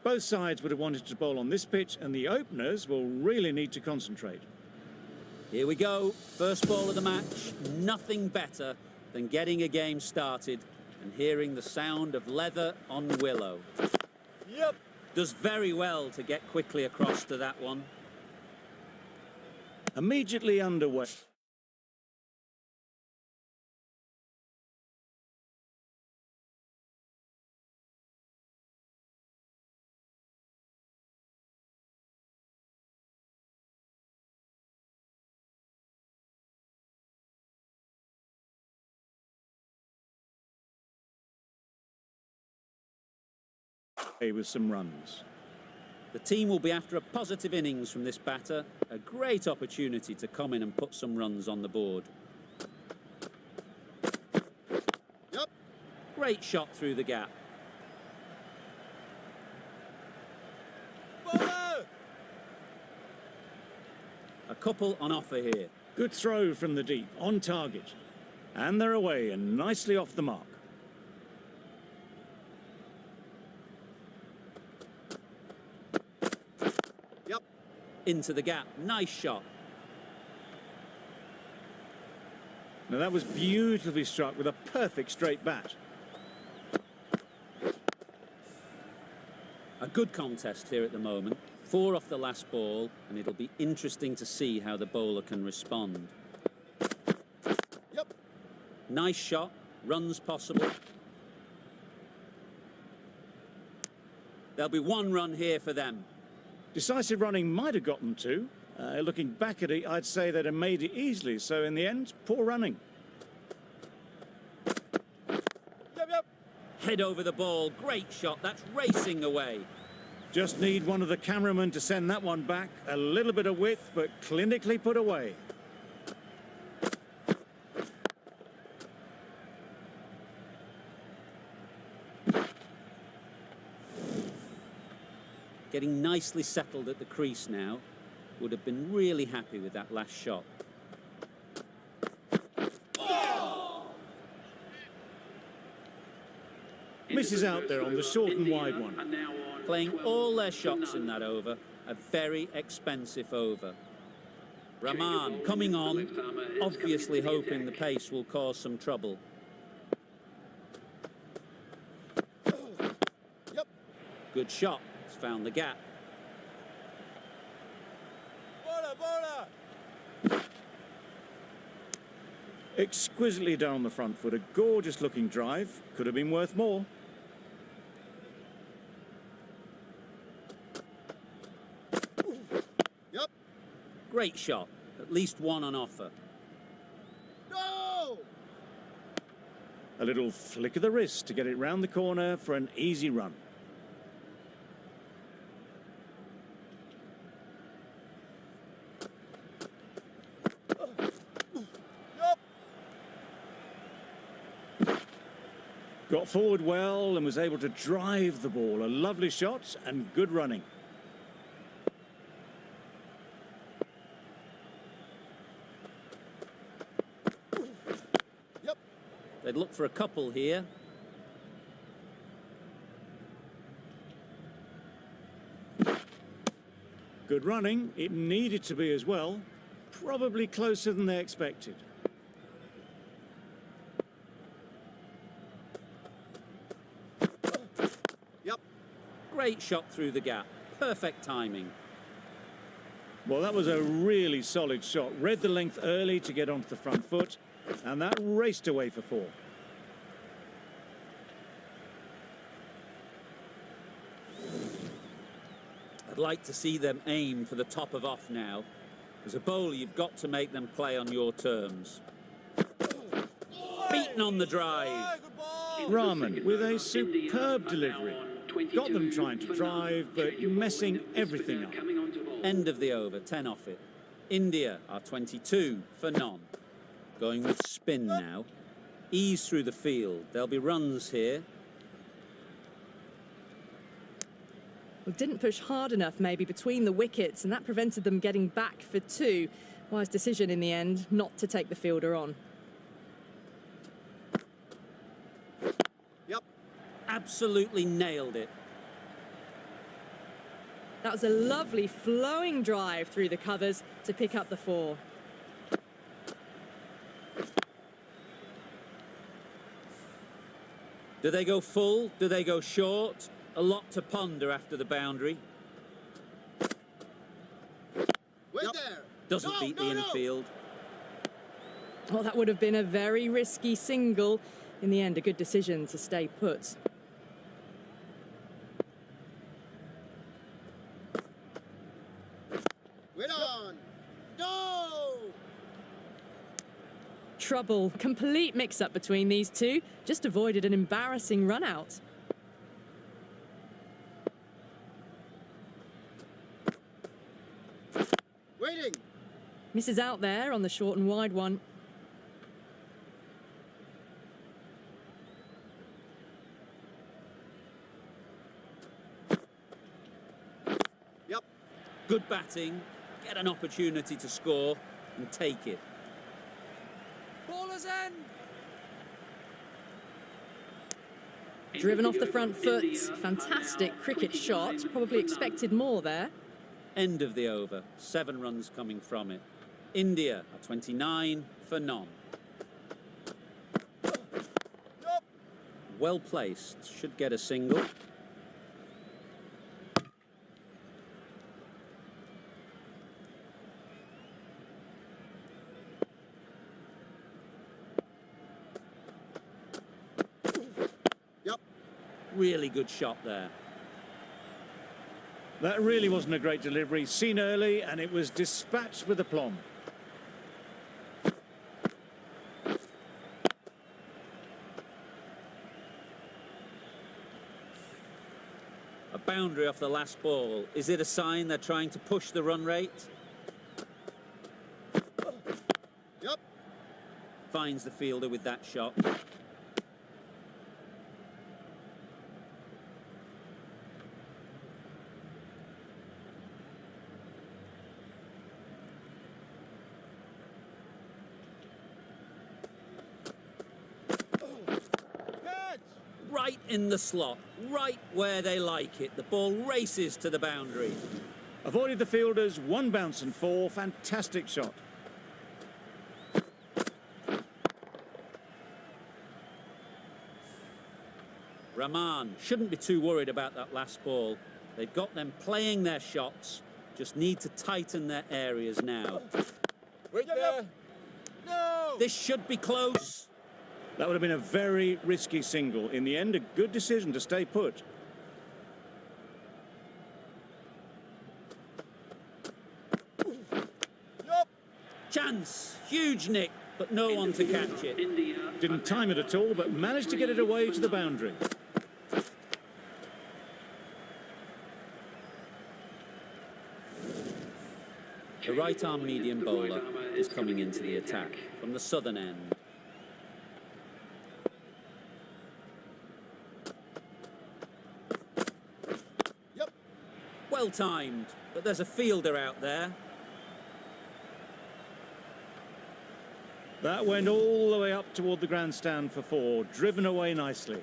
Both sides would have wanted to bowl on this pitch, and the openers will really need to concentrate. Here we go, first ball of the match. Nothing better than getting a game started and hearing the sound of leather on willow. Yep. Does very well to get quickly across to that one. Immediately underway. With some runs. The team will be after a positive innings from this batter. A great opportunity to come in and put some runs on the board. Yep. Great shot through the gap. Bowler! A couple on offer here. Good throw from the deep, on target. And they're away and nicely off the mark. Into the gap, nice shot. Now that was beautifully struck with a perfect straight bat. A good contest here at the moment. 4 off the last ball, and it'll be interesting to see how the bowler can respond. Yep. Nice shot, runs possible. There'll be 1 run here for them. Decisive running might have gotten 2. Looking back at it, I'd say they'd have made it easily. So in the end, poor running. Yep. Head over the ball, great shot, that's racing away. Just need one of the cameramen to send that one back. A little bit of width, but clinically put away. Getting nicely settled at the crease now. Would have been really happy with that last shot. Misses out there on the short and wide one. Playing all their shots in that over. A very expensive over. Rahman coming on, obviously hoping the pace will cause some trouble. Yep. Good shot. Found the gap. Bowler! Exquisitely down the front foot. A gorgeous looking drive. Could have been worth more. Yep. Great shot. At least 1 on offer. Go! A little flick of the wrist to get it round the corner for an easy run. Got forward well and was able to drive the ball. A lovely shot and good running. Yep. They'd look for a couple here. Good running. It needed to be as well. Probably closer than they expected. Great shot through the gap. Perfect timing. Well, that was a really solid shot. Read the length early to get onto the front foot, and that raced away for 4. I'd like to see them aim for the top of off now. As a bowler, you've got to make them play on your terms. Beaten on the drive. Rahman with a superb delivery. Got them trying to drive, but messing everything up. End of the over, 10 off it. India are 22 for none. Going with spin now. Ease through the field. There'll be runs here. Well, didn't push hard enough maybe between the wickets, and that prevented them getting back for 2. Wise decision in the end not to take the fielder on. Yep. Absolutely nailed it. That was a lovely flowing drive through the covers to pick up the 4. Do they go full? Do they go short? A lot to ponder after the boundary. Wait there. Doesn't No, beat no, the no. infield. Well, that would have been a very risky single. In the end, a good decision to stay put. Wait on. No. Trouble. Complete mix-up between these two. Just avoided an embarrassing run-out. Waiting. Misses out there on the short and wide one. Yep. Good batting. Get an opportunity to score and take it. Ballers end. Driven off the front foot. Fantastic cricket shot. Probably expected more there. End of the over. 7 runs coming from it. India are 29 for none. Yup. Well placed. Should get a single. Yep. Really good shot there. That really wasn't a great delivery. Seen early, and it was dispatched with aplomb. A boundary off the last ball. Is it a sign they're trying to push the run rate? Yep. Finds the fielder with that shot. Catch. Right in the slot, right where they like it. The ball races to the boundary. Avoided the fielders, 1 bounce and 4. Fantastic shot. Rahman shouldn't be too worried about that last ball. They've got them playing their shots, just need to tighten their areas now. Wait there. No. This should be close. That would have been a very risky single. In the end, a good decision to stay put. Yup. Chance, huge nick, but no one to catch it. Didn't time it at all, but managed to get it away to the boundary. The right-arm medium bowler is coming into the attack from the southern end. Yep. Well timed, but there's a fielder out there. That went all the way up toward the grandstand for 4. Driven away nicely.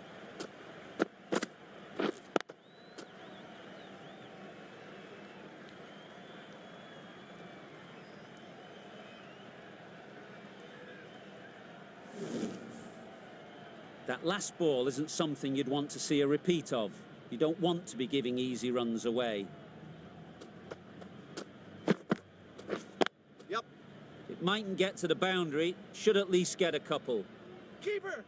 That last ball isn't something you'd want to see a repeat of. You don't want to be giving easy runs away. Yep. It mightn't get to the boundary, should at least get a couple. Keeper.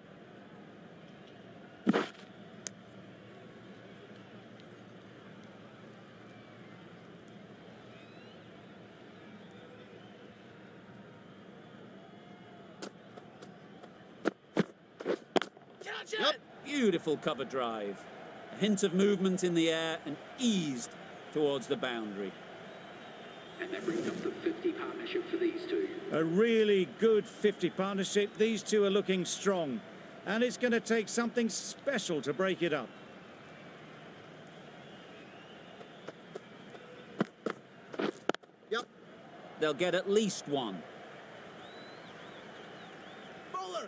Catch it. Yep. Beautiful cover drive. A hint of movement in the air and eased towards the boundary. And that brings up the 50 partnership for these two. A really good 50 partnership. These two are looking strong. And it's going to take something special to break it up. Yep. They'll get at least one. Bowler.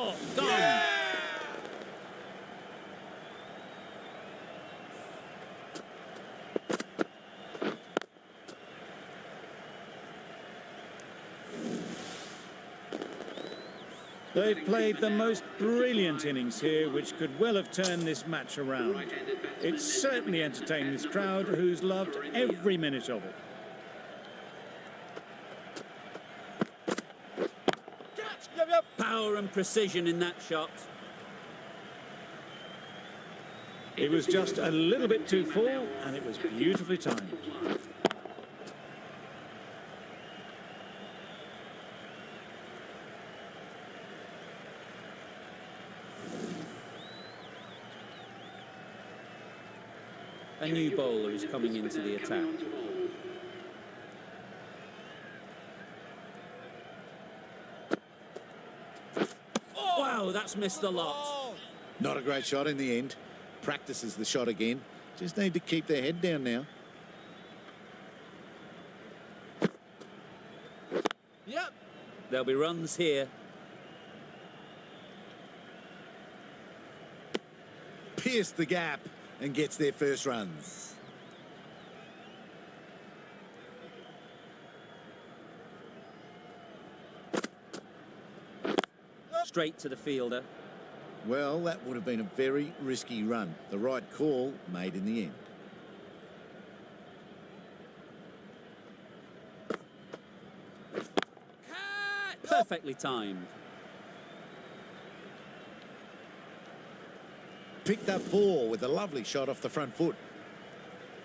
Caught. Gone. They've played the most brilliant innings here, which could well have turned this match around. It's certainly entertained this crowd, who's loved every minute of it. Catch! Yep, yep. Power and precision in that shot. It was just a little bit too full, and it was beautifully timed. A new bowler is coming into the attack. Wow, that's missed the lot. Oh, Not a great shot in the end. Practices the shot again. Just need to keep their head down now. yep. There'll be runs here. Pierced the gap and gets their first runs. Straight to the fielder. Well, that would have been a very risky run. The right call made in the end. Perfectly timed. Picked up 4 with a lovely shot off the front foot.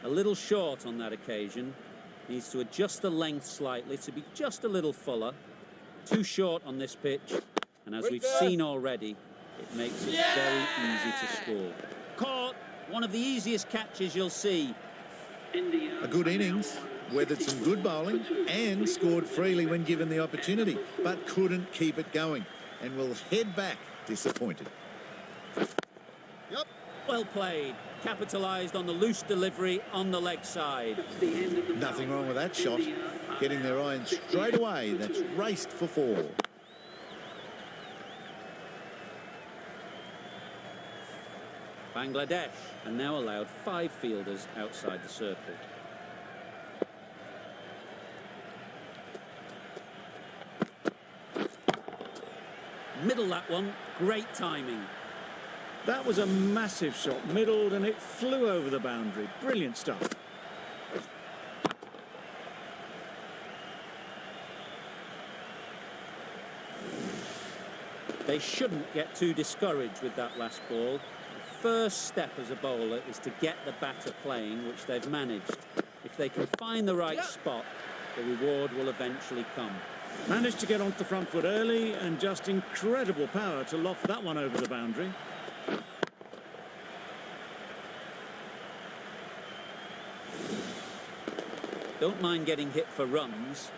A little short on that occasion. Needs to adjust the length slightly to be just a little fuller. Too short on this pitch. And as we've seen already, it makes it very easy to score. Caught. One of the easiest catches you'll see. A good innings, weathered some good bowling and scored freely when given the opportunity, but couldn't keep it going and will head back disappointed. Yep. Well played. Capitalised on the loose delivery on the leg side. Nothing wrong with that shot. Getting their iron straight away. That's raced for 4. Bangladesh are now allowed 5 fielders outside the circle. Middle that one. Great timing. That was a massive shot, middled, and it flew over the boundary. Brilliant stuff. They shouldn't get too discouraged with that last ball. The first step as a bowler is to get the batter playing, which they've managed. If they can find the right spot, the reward will eventually come. Managed to get onto the front foot early, and just incredible power to loft that one over the boundary. Don't mind getting hit for runs.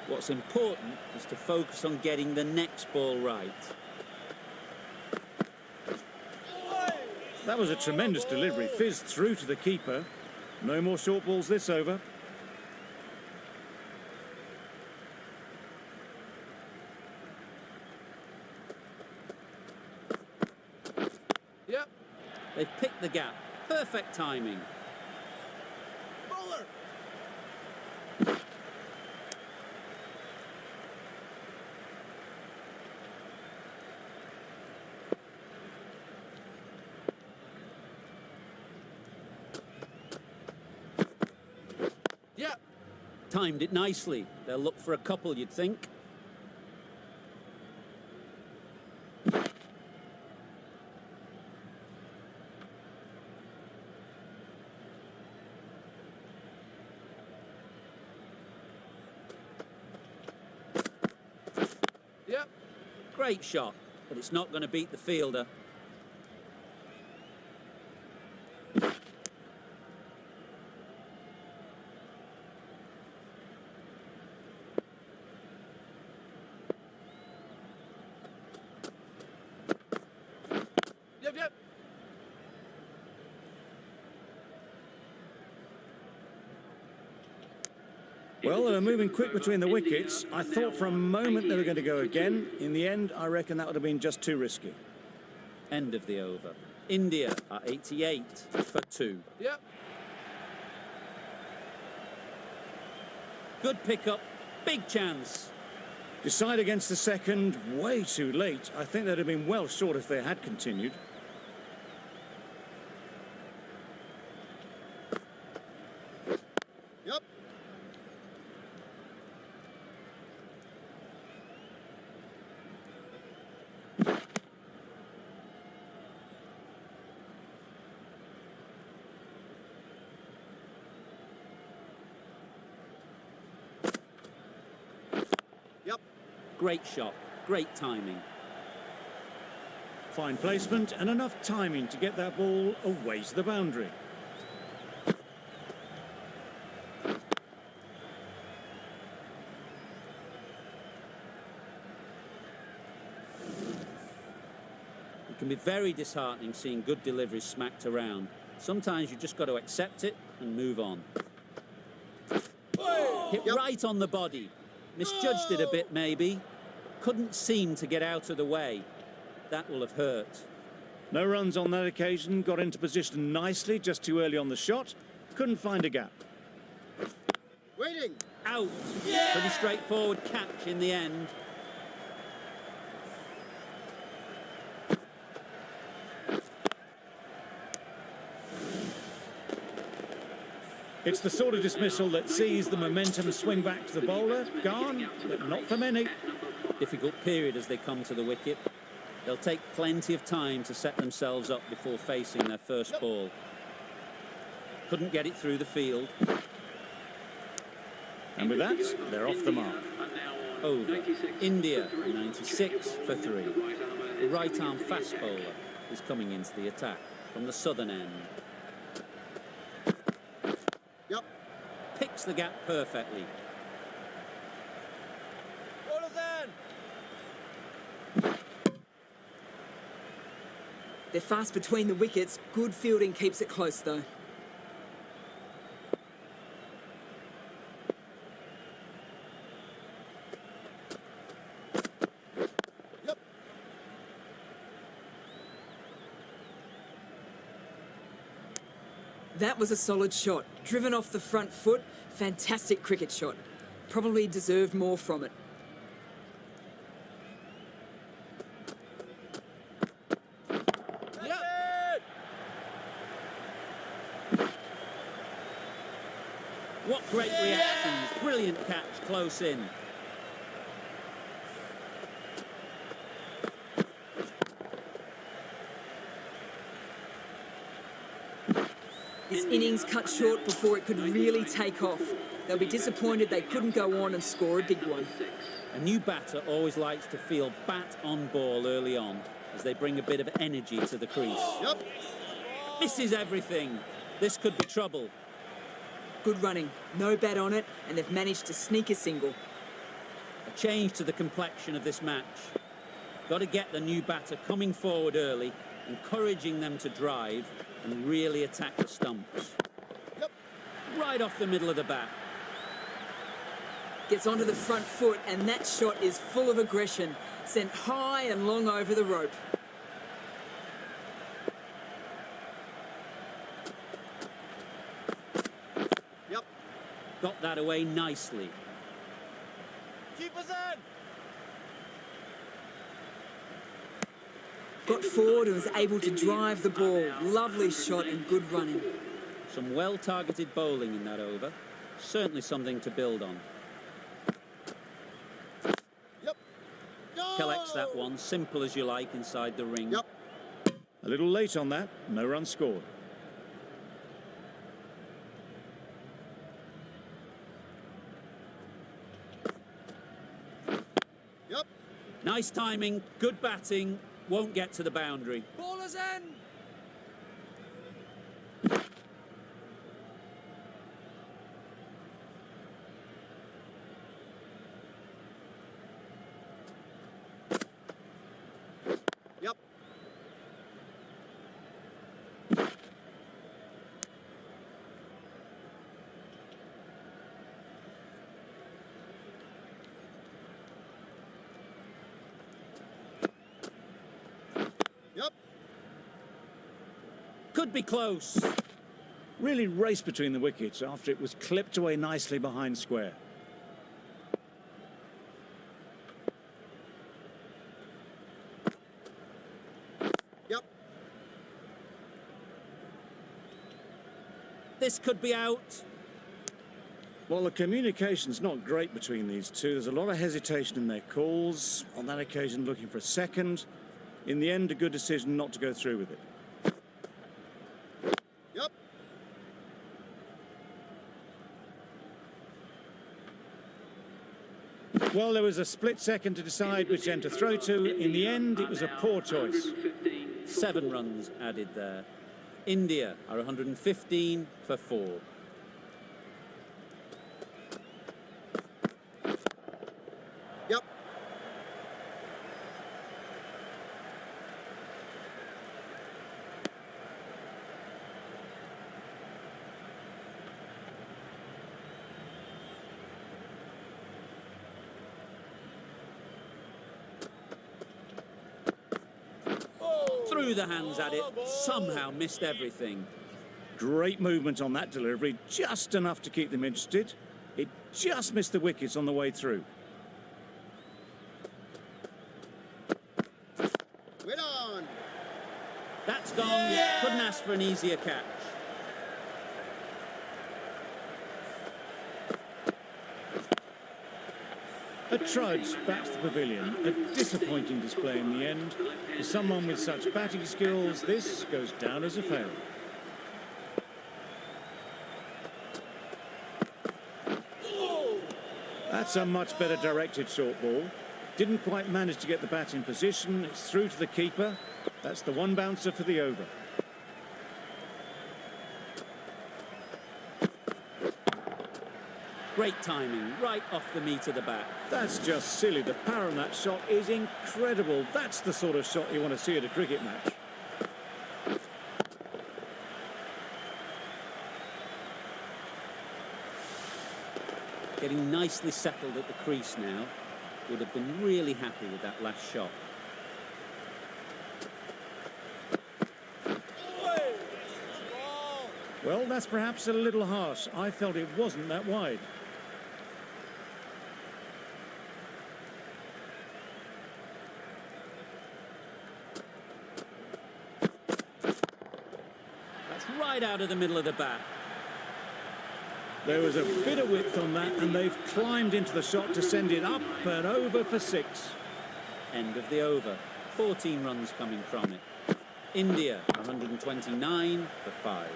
What's important is to focus on getting the next ball right. That was a tremendous delivery. Fizzed through to the keeper. No more short balls this over. Yep. They've picked the gap. Perfect timing. Bowler. Yep. Timed it nicely. They'll look for a couple, you'd think. Yep. Great shot, but it's not going to beat the fielder. Yep, yep. Well, they were moving quick between the wickets. I thought for a moment they were going to go again. In the end, I reckon that would have been just too risky. End of the over. India are 88 for 2. Yep. Good pickup, big chance. Decide against the second, way too late. I think they'd have been well short if they had continued. Yep. Yep. Great shot, great timing. Fine placement and enough timing to get that ball away to the boundary. It can be very disheartening seeing good deliveries smacked around. Sometimes you just got to accept it and move on. Hit right on the body. Misjudged it a bit, maybe. Couldn't seem to get out of the way. That will have hurt. No runs on that occasion, got into position nicely, just too early on the shot. Couldn't find a gap. Waiting. Out. Pretty straightforward catch in the end. It's the sort of dismissal that sees the momentum swing back to the bowler. Gone, but not for many. Difficult period as they come to the wicket. They'll take plenty of time to set themselves up before facing their first ball. Couldn't get it through the field. And with that, they're off the mark. Over. India 96 for 3. The right-arm fast bowler is coming into the attack from the southern end. Yep. Picks the gap perfectly. Bowlers in. They're fast between the wickets. Good fielding keeps it close, though. Yep. That was a solid shot. Driven off the front foot. Fantastic cricket shot. Probably deserved more from it. What great reactions. Brilliant catch close in. This innings cut short before it could really take off. They'll be disappointed they couldn't go on and score a big one. A new batter always likes to feel bat on ball early on as they bring a bit of energy to the crease. Yep. Misses everything. This could be trouble. Good running. No bat on it, and they've managed to sneak a single. A change to the complexion of this match. Got to get the new batter coming forward early, encouraging them to drive and really attack the stumps. Yep. Right off the middle of the bat. Gets onto the front foot, and that shot is full of aggression. Sent high and long over the rope. Yep. Got that away nicely. Keepers in. Got forward and was able to drive the ball. Lovely shot and good running. Some well-targeted bowling in that over. Certainly something to build on. Yep. Go. Collects that one, simple as you like, inside the ring. Yep. A little late on that, no run scored. Yep. Nice timing, good batting, won't get to the boundary. Bowlers in. Yep. Could be close. Really raced between the wickets after it was clipped away nicely behind square. Yep. This could be out. Well, the communication's not great between these two. There's a lot of hesitation in their calls. On that occasion, looking for a second. In the end, a good decision not to go through with it. Yep. Well, there was a split second to decide which end to throw to. In the end, it was a poor choice. 7 runs added there. India are 115 for 4. Yep. Threw the hands at it, somehow missed everything. Great movement on that delivery, just enough to keep them interested. It just missed the wickets on the way through. Wait on. That's gone. Couldn't ask for an easier catch. A trudge back to the pavilion. A disappointing display in the end. For someone with such batting skills, this goes down as a fail. That's a much better directed short ball. Didn't quite manage to get the bat in position. It's through to the keeper. That's the one bouncer for the over. Great timing, right off the meat of the bat. That's just silly. The power on that shot is incredible. That's the sort of shot you want to see at a cricket match. Getting nicely settled at the crease now. Would have been really happy with that last shot. Well, that's perhaps a little harsh. I felt it wasn't that wide. That's right out of the middle of the bat. There was a bit of width on that, and they've climbed into the shot to send it up and over for 6. End of the over. 14 runs coming from it. India 129 for 5.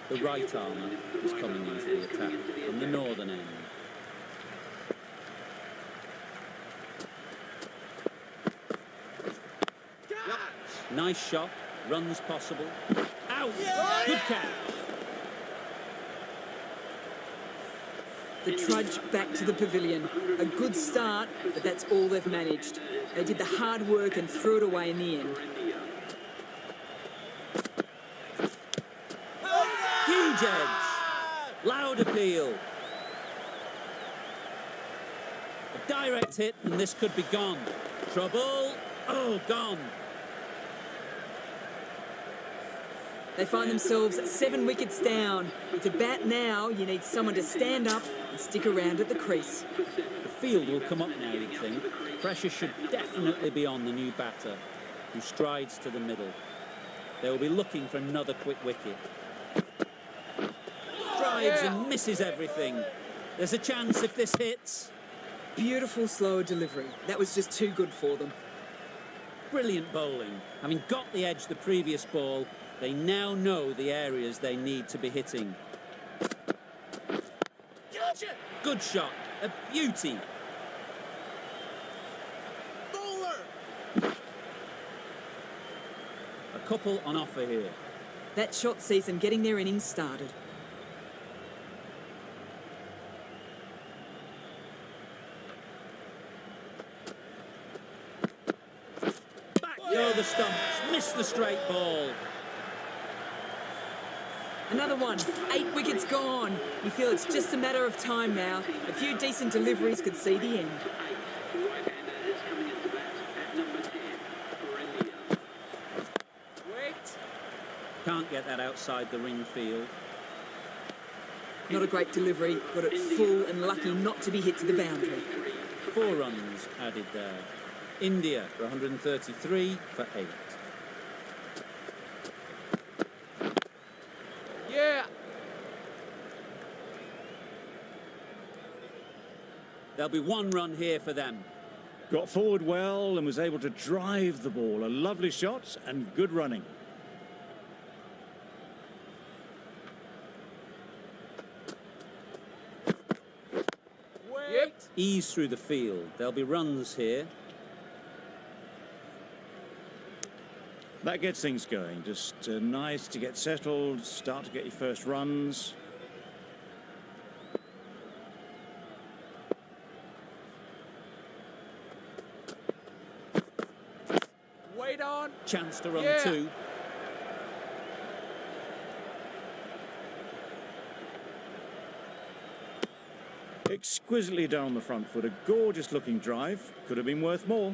The right armour is coming into the attack from the northern end. Nice shot, runs possible. Out! Good catch! The trudge back to the pavilion. A good start, but that's all they've managed. They did the hard work and threw it away in the end. Huge edge! Loud appeal. A direct hit, and this could be gone. Trouble. Oh, gone. They find themselves 7 wickets down. To bat now, you need someone to stand up and stick around at the crease. The field will come up now, you'd think. Pressure should definitely be on the new batter, who strides to the middle. They'll be looking for another quick wicket. Drives and misses everything. There's a chance if this hits. Beautiful slower delivery. That was just too good for them. Brilliant bowling. Having got the edge the previous ball, they now know the areas they need to be hitting. Good shot. A beauty. Bowler. A couple on offer here. That shot sees them getting their innings started. Back go the stumps. Missed the straight ball. Another one. 8 wickets gone. You feel it's just a matter of time now. A few decent deliveries could see the end. Can't get that outside the ring field. Not a great delivery, got it full and lucky not to be hit to the boundary. 4 runs added there. India for 133 for 8. Yeah. There'll be 1 run here for them. Got forward well and was able to drive the ball. A lovely shot and good running. Yep. Ease through the field. There'll be runs here. That gets things going. Just nice to get settled, start to get your first runs. Wait on. Chance to run Yeah. 2. Exquisitely down the front foot. A gorgeous looking drive. Could have been worth more.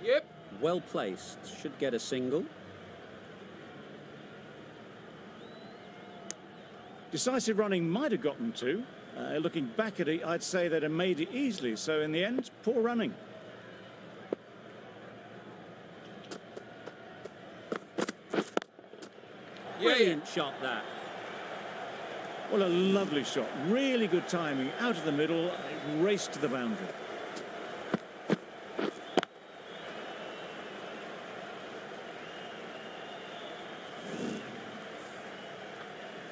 Yep. Well placed. Should get a single. Decisive running might have gotten 2. Looking back at it, I'd say they'd have made it easily. So in the end, poor running. Brilliant shot that. Well, a lovely shot. Really good timing. Out of the middle, it raced to the boundary.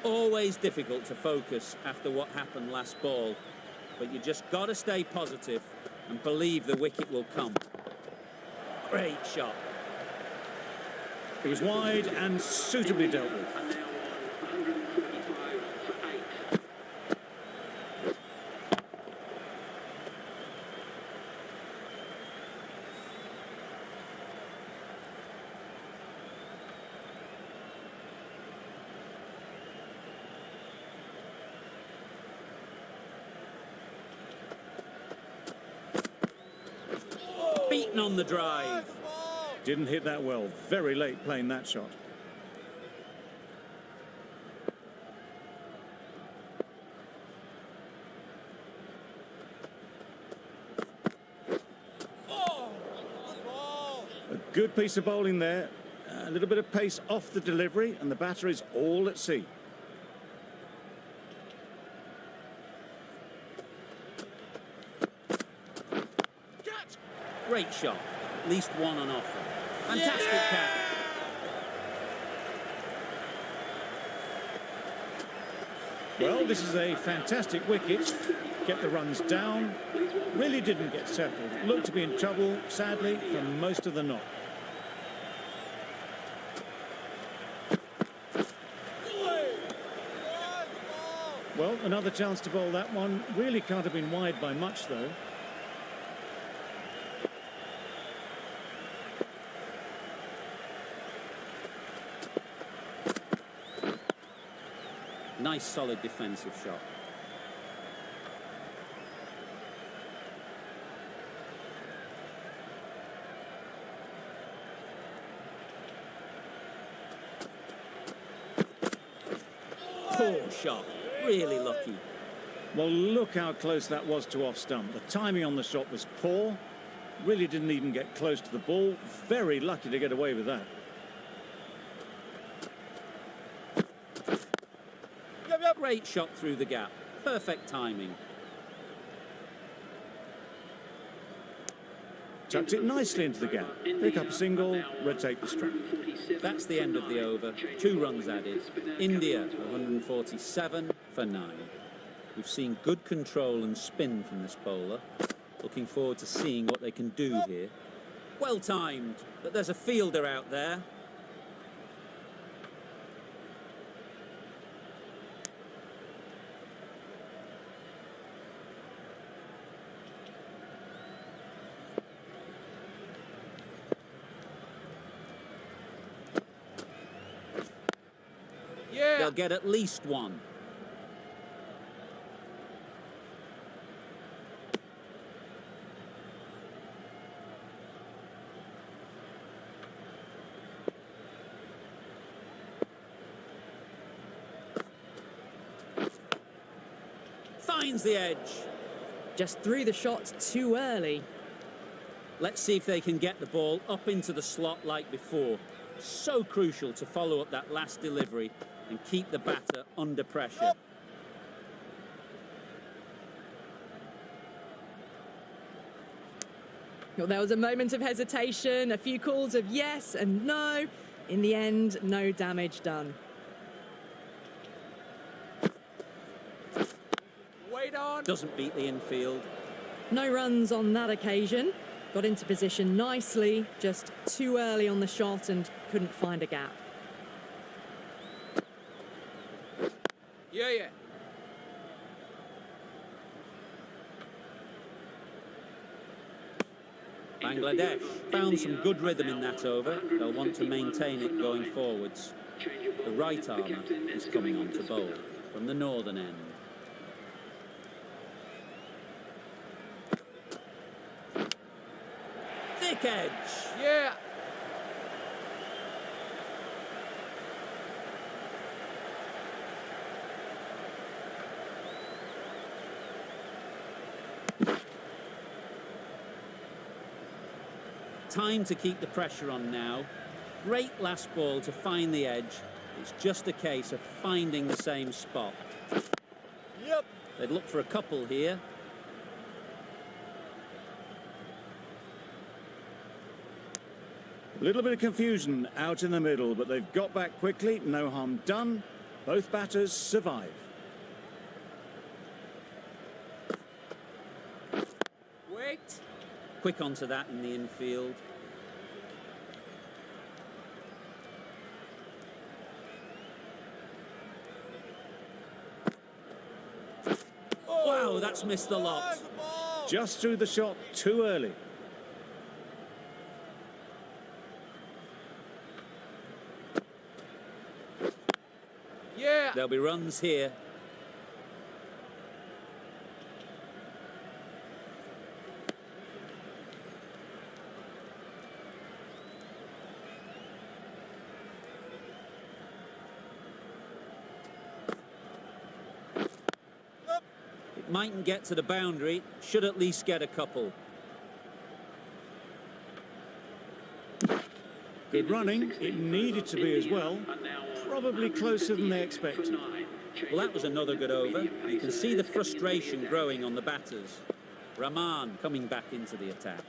Always difficult to focus after what happened last ball, but you just got to stay positive and believe the wicket will come. Great shot. It was wide and suitably dealt with. And now 145 for 8. Beaten on the drive. Didn't hit that well. Very late playing that shot. A good piece of bowling there. A little bit of pace off the delivery, and the batter is all at sea. Great shot. At least 1 on offer. Fantastic catch. Well, this is a fantastic wicket. Get the runs down. Really didn't get settled. Looked to be in trouble, sadly, for most of the knock. Well, another chance to bowl that one. Really can't have been wide by much, though. Nice solid defensive shot. Poor shot. Really lucky. Well, look how close that was to off stump. The timing on the shot was poor. Really didn't even get close to the ball. Very lucky to get away with that. Great shot through the gap. Perfect timing. Tucked it nicely into the gap. Pick up a single, retake the strike. That's the end of the over. 2 runs added. India 147 for 9. We've seen good control and spin from this bowler. Looking forward to seeing what they can do here. Well timed, but there's a fielder out there. They'll get at least 1. finds the edge. Just threw the shot too early. Let's see if they can get the ball up into the slot like before. So crucial to follow up that last delivery and keep the batter under pressure. Well, there was a moment of hesitation, a few calls of yes and no. In the end, no damage done. Wait on. Doesn't beat the infield. No runs on that occasion. Got into position nicely, just too early on the shot and couldn't find a gap. Yeah. Bangladesh found some good rhythm in that over. They'll want to maintain it going forwards. The right armour is coming on to bowl from the northern end. Thick edge. Yeah. Time to keep the pressure on now. Great last ball to find the edge. It's just a case of finding the same spot. Yep. They'd look for a couple here. A little bit of confusion out in the middle, but they've got back quickly. No harm done. Both batters survive. Wait. Quick onto that in the infield. Wow, that's missed the lot. Just threw the shot too early. Yeah. There'll be runs here. It mightn't get to the boundary, should at least get a couple. Good running. It needed to be as well. Probably closer than they expected. Well, that was another good over. You can see the frustration growing on the batters. Rahman coming back into the attack.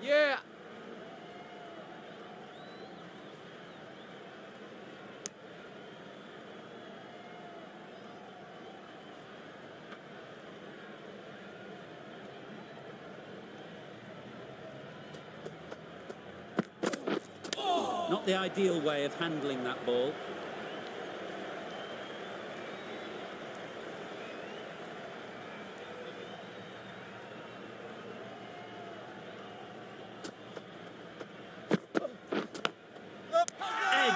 Yeah. Not the ideal way of handling that ball. Edge.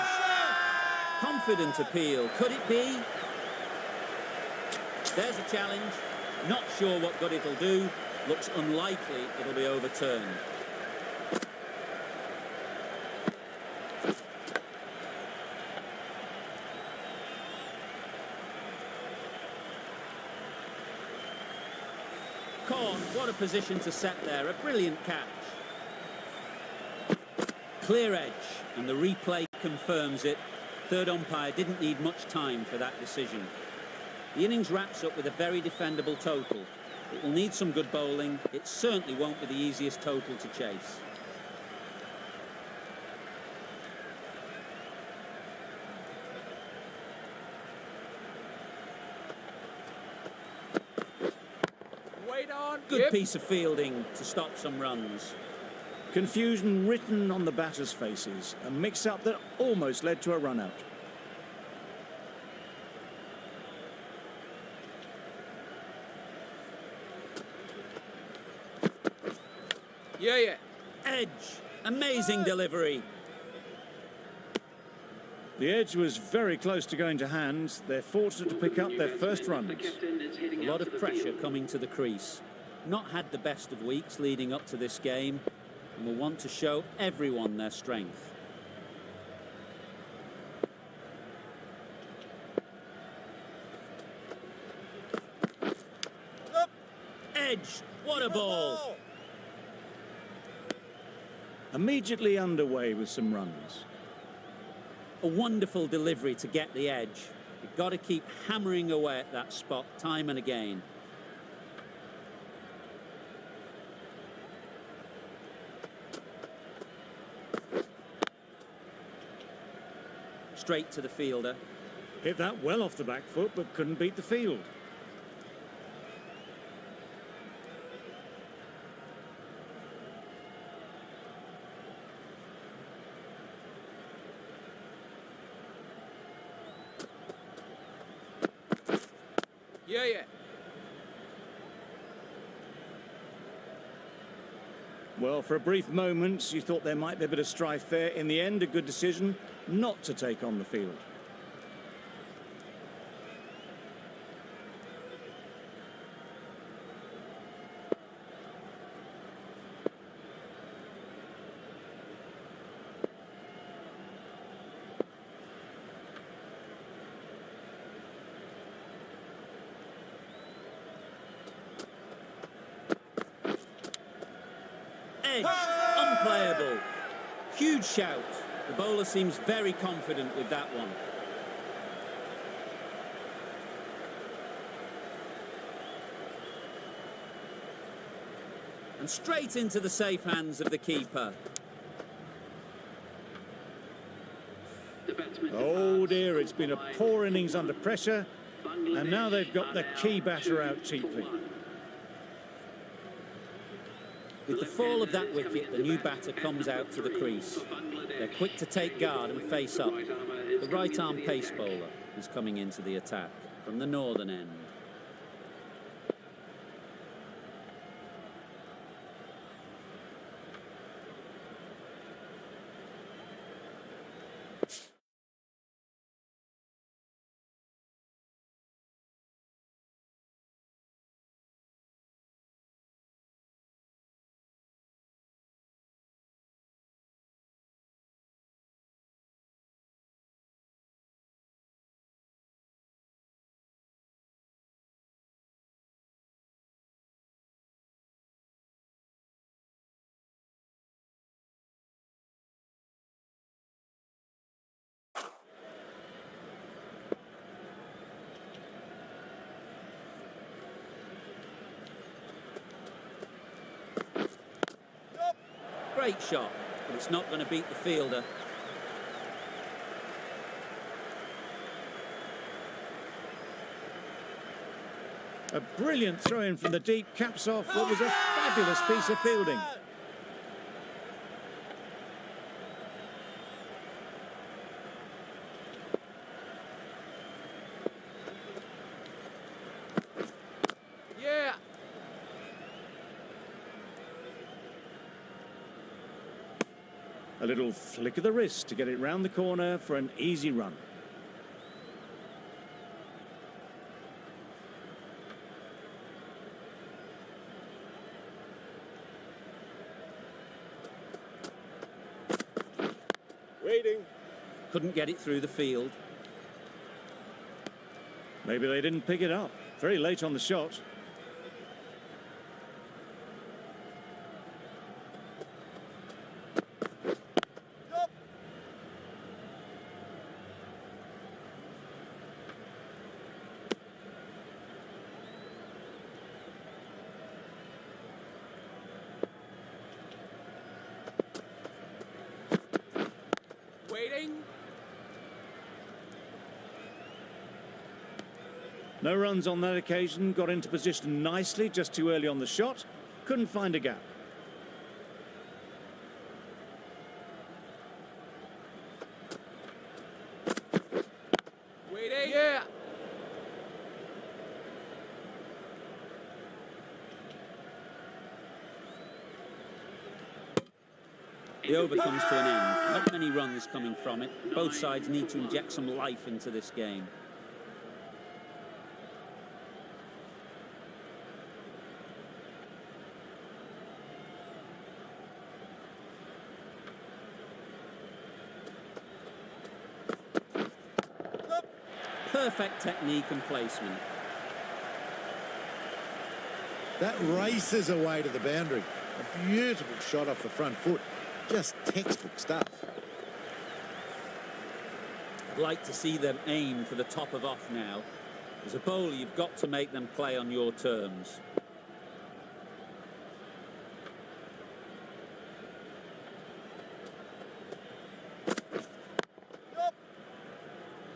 Confident appeal. Could it be? There's a challenge. Not sure what good it'll do. Looks unlikely it'll be overturned. Corn, what a position to set there. A brilliant catch. Clear edge, and the replay confirms it. Third umpire didn't need much time for that decision. The innings wraps up with a very defendable total. It will need some good bowling. It certainly won't be the easiest total to chase. Wait on. Good Yep. piece of fielding to stop some runs. Confusion written on the batters' faces. A mix-up that almost led to a run-out. Yeah. Edge, amazing delivery. The edge was very close to going to hands. They're fortunate to pick up their first runs. A lot of pressure coming to the crease. Not had the best of weeks leading up to this game, and will want to show everyone their strength. edge. What a ball. Immediately underway with some runs. A wonderful delivery to get the edge. You've got to keep hammering away at that spot time and again. Straight to the fielder. Hit that well off the back foot, but couldn't beat the field. Yeah, yeah. Well, for a brief moment, you thought there might be a bit of strife there. In the end, a good decision not to take on the field. Edge, unplayable. Huge shout. The bowler seems very confident with that one. And straight into the safe hands of the keeper. Oh dear, it's been a poor innings under pressure, and now they've got the key batter out cheaply. With the fall of that wicket, the new batter comes out to the crease. They're quick to take guard and face up. The right-arm pace bowler is coming into the attack from the northern end. Great shot, but it's not going to beat the fielder. A brilliant throw-in from the deep caps off what was a fabulous piece of fielding. Yeah. A little flick of the wrist to get it round the corner for an easy run. Waiting. Couldn't get it through the field. Maybe they didn't pick it up. Very late on the shot. Waiting. No runs on that occasion. Got into position nicely, just too early on the shot. Couldn't find a gap. Waiting. Yeah. The over comes to an end. Not many runs coming from it. Both sides need to inject some life into this game. Perfect technique and placement. That races away to the boundary. A beautiful shot off the front foot. Just textbook stuff. I'd like to see them aim for the top of off now. As a bowler, you've got to make them play on your terms.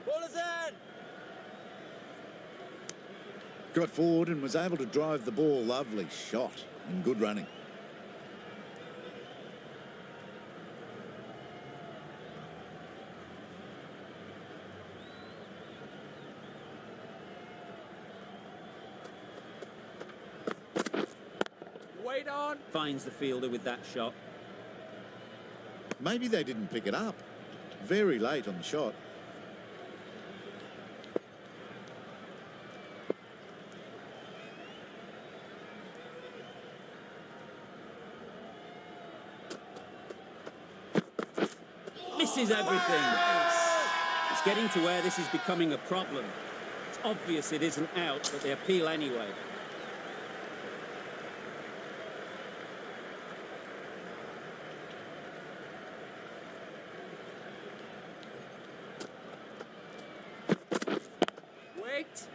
Ballers in! Got forward and was able to drive the ball. Lovely shot and good running. Wait on. Finds the fielder with that shot. Maybe they didn't pick it up. Very late on the shot. Misses everything. It's getting to where this is becoming a problem. It's obvious it isn't out, but they appeal anyway. Wait.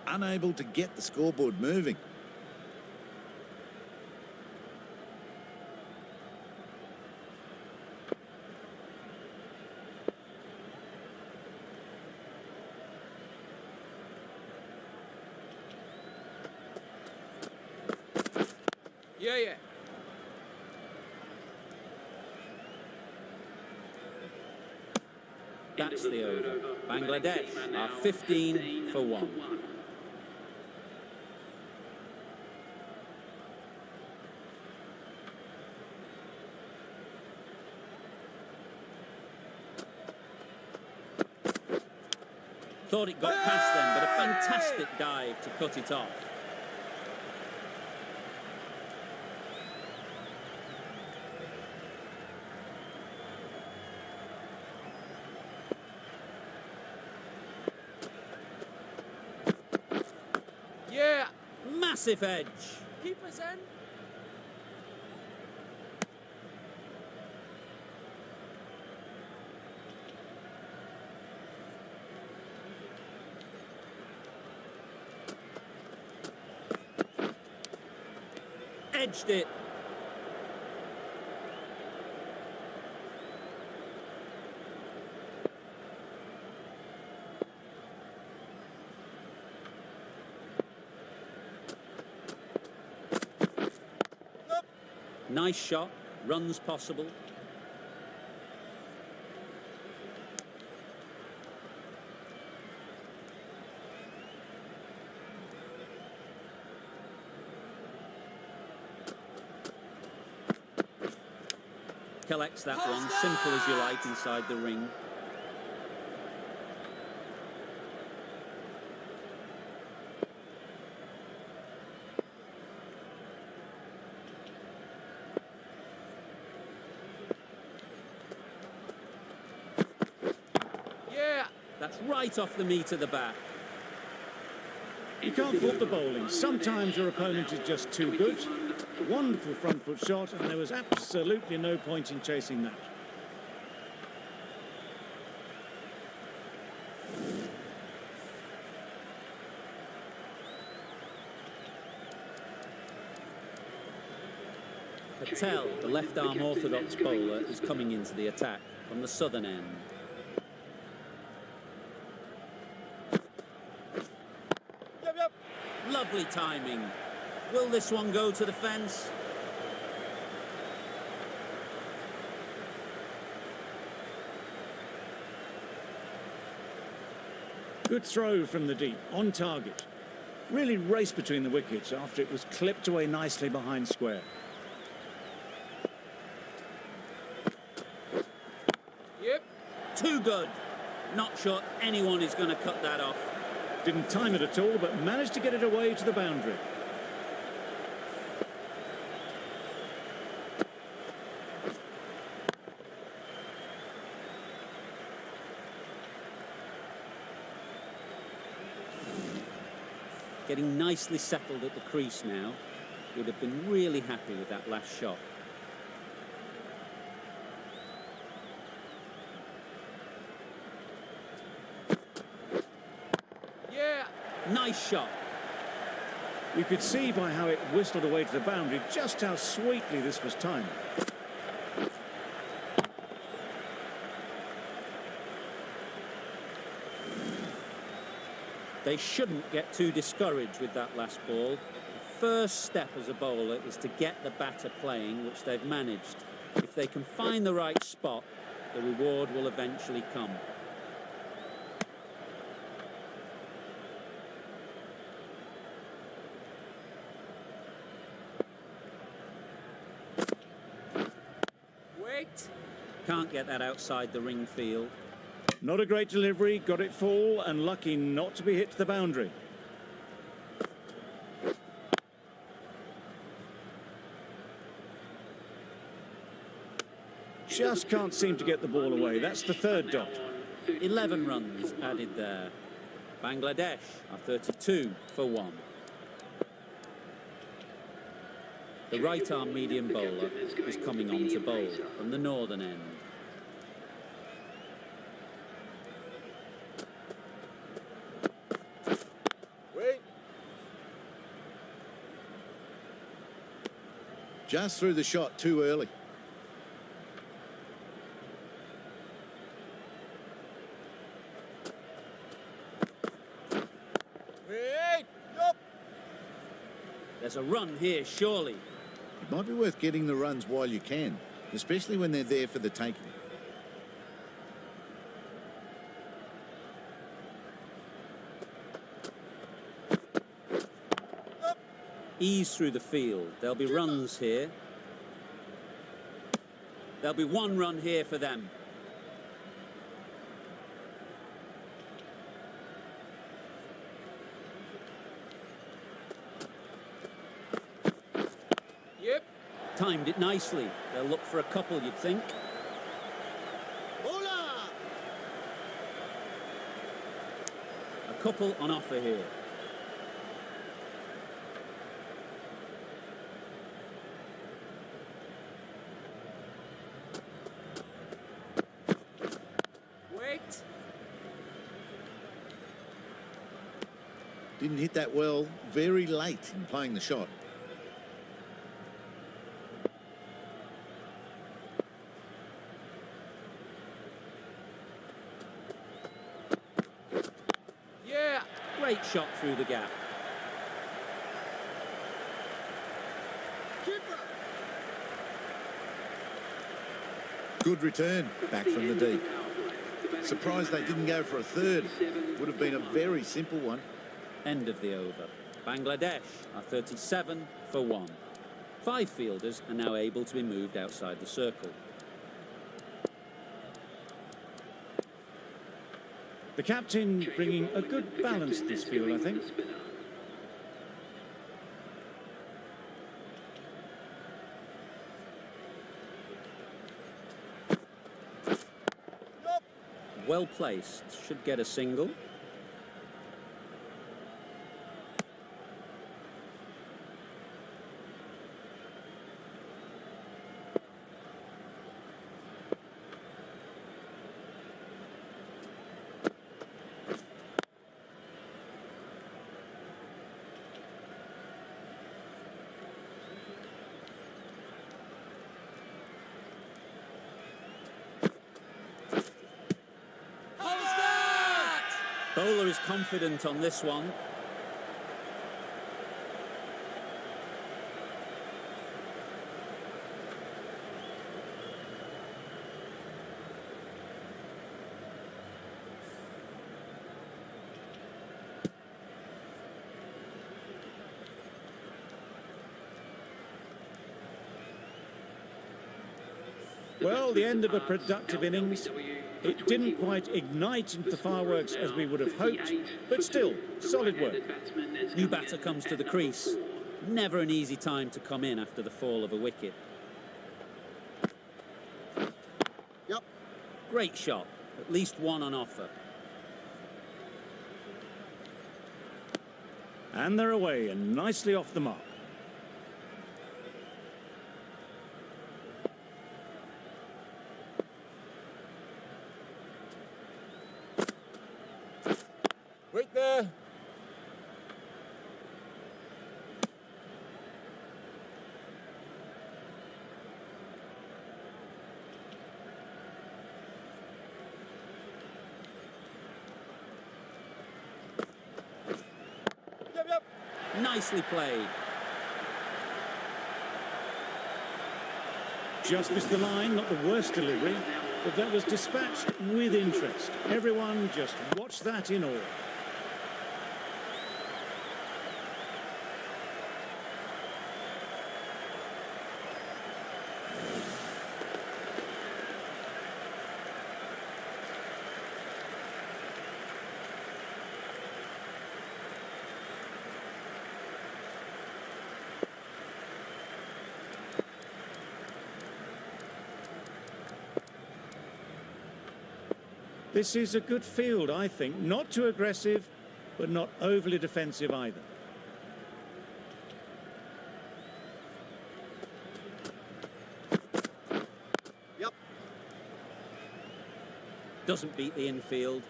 Unable to get the scoreboard moving. Yeah, yeah. That's the over. Bangladesh are 15 for 1. Thought it got past them, but a fantastic dive to cut it off. Yeah. Massive edge. Keepers in. Edged it. Nice shot. Runs possible. Collects that one, simple as you like, inside the ring. Yeah. That's right off the meat of the bat. You can't fault the bowling. Sometimes your opponent is just too good. Wonderful front foot shot, and there was absolutely no point in chasing that. Patel, the left-arm orthodox bowler, is coming into the attack from the southern end. Yep. Lovely timing. Will this one go to the fence? Good throw from the deep, on target. Really raced between the wickets after it was clipped away nicely behind square. Yep. Too good. Not sure anyone is going to cut that off. Didn't time it at all, but managed to get it away to the boundary. getting nicely settled at the crease now. Would have been really happy with that last shot. Yeah. Nice shot. You could see by how it whistled away to the boundary just how sweetly this was timed. They shouldn't get too discouraged with that last ball. The first step as a bowler is to get the batter playing, which they've managed. If they can find the right spot, the reward will eventually come. Wait. Can't get that outside the ring field. Not a great delivery, got it full and lucky not to be hit to the boundary. Just can't seem to get the ball away. That's the third dot. 11 runs added there. Bangladesh are 32 for 1. The right-arm medium bowler is coming on to bowl from the northern end. Wait. Just threw the shot too early. Wait. Yup. There's a run here, surely. It might be worth getting the runs while you can, especially when they're there for the taking. Ease through the field. There'll be runs here. There'll be 1 run here for them. Yep. Timed it nicely. They'll look for a couple, you'd think. Hola. A couple on offer here. Wait. Didn't hit that well, very late in playing the shot. Yeah. Great shot through the gap. Keeper. Good return, back from the deep. Surprised they didn't go for a third. Would have been a very simple one. End of the over. Bangladesh are 37 for 1. 5 fielders are now able to be moved outside the circle. The captain bringing a good balance to this field, I think. Well placed. Should get a single. Bowler is confident on this one. Well, the end of a productive innings. It didn't quite ignite into the fireworks as we would have hoped, but still, solid work. New batter comes to the crease. Never an easy time to come in after the fall of a wicket. Yep. Great shot. At least 1 on offer. And they're away and nicely off the mark. Wait there. Yep. Nicely played. Just missed the line, not the worst delivery, but that was dispatched with interest. Everyone just watched that in awe. This is a good field, I think. Not too aggressive, but not overly defensive either. Yep. Doesn't beat the infield.